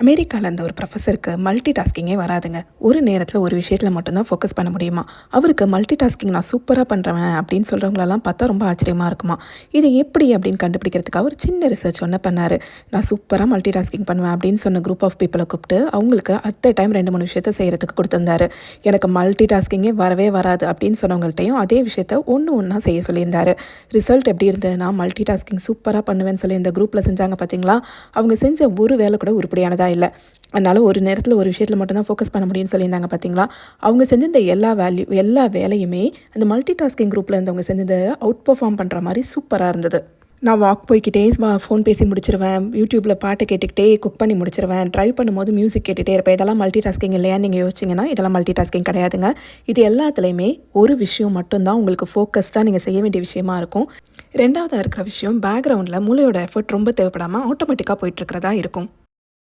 அமெரிக்காவில் இருந்த ஒரு ப்ரொஃபஸருக்கு மல்டி டாஸ்கிங்கே வராதுங்க. ஒரு நேரத்தில் ஒரு விஷயத்தில் மட்டும்தான் ஃபோக்கஸ் பண்ண முடியுமா. அவருக்கு மல்டி டாஸ்கிங் நான் சூப்பராக பண்ணுறேன் அப்படின்னு சொல்கிறவங்களெல்லாம் பார்த்தா ரொம்ப ஆச்சரியமாக இருக்குமா. இது எப்படி அப்படின்னு கண்டுபிடிக்கிறதுக்கு அவர் சின்ன ரிசர்ச் ஒன்று பண்ணார். நான் சூப்பராக மல்டி டாஸ்கிங் பண்ணுவேன் அப்படின்னு சொன்ன குரூப் ஆஃப் பீப்புளை கூப்பிட்டு அவங்களுக்கு அட் டைம் 2-3 விஷயத்தை செய்கிறதுக்கு கொடுத்துருந்தாரு. எனக்கு மல்டி டாஸ்கிங்கே வரவே வராது அப்படின்னு சொன்னவங்கள்ட்டையும் அதே விஷயத்த ஒன்று ஒன்றா செய்ய சொல்லியிருந்தாரு. ரிசல்ட் எப்படி இருந்ததுன்னா மல்டி டாஸ்கிங் சூப்பராக பண்ணுவேன்னு சொல்லி இந்த குரூப்பில் செஞ்சாங்க பார்த்தீங்களா. அவங்க செஞ்ச ஒரு வேலை கூட உருப்படியானதாக இல்லை. அதனால் ஒரு நேரத்தில் ஒரு விஷயத்தில் மட்டும்தான் ஃபோக்கஸ் பண்ண முடியும்னு சொல்லியிருந்தாங்க பார்த்தீங்களா. அவங்க செஞ்சிருந்த எல்லா வேலையுமே அந்த மல்டி டாஸ்கிங் குரூப்பில் இருந்தவங்க செஞ்சதை அவுட் பெர்ஃபார்ம் பண்ணுற மாதிரி சூப்பராக இருந்தது. நான் வாக் போய்க்கிட்டே ஃபோன் பேசி முடிச்சிருவேன், யூடியூப்பில் பாட்டு கேட்டுக்கிட்டே குக் பண்ணி முடிச்சிருவேன், ட்ரைவ் பண்ணும்போது மியூசிக் கேட்டுகிட்டே இருப்பேன். இதெல்லாம் மல்டி டாஸ்கிங் இல்லையான்னு நீங்கள் யோசிச்சிங்கன்னா இதெல்லாம் மல்டி டாஸ்கிங் கிடையாதுங்க. இது எல்லாத்துலேயுமே ஒரு விஷயம் மட்டும்தான் உங்களுக்கு ஃபோக்கஸ்டாக நீங்கள் செய்ய வேண்டிய விஷயமா இருக்கும். ரெண்டாவதாக இருக்கிற விஷயம் பேக்ரவுண்டில் மூளையோட எஃபர்ட் ரொம்ப தேவைப்படாமல் ஆட்டோமேட்டிக்காக போயிட்டுருக்கிறதா இருக்கும்.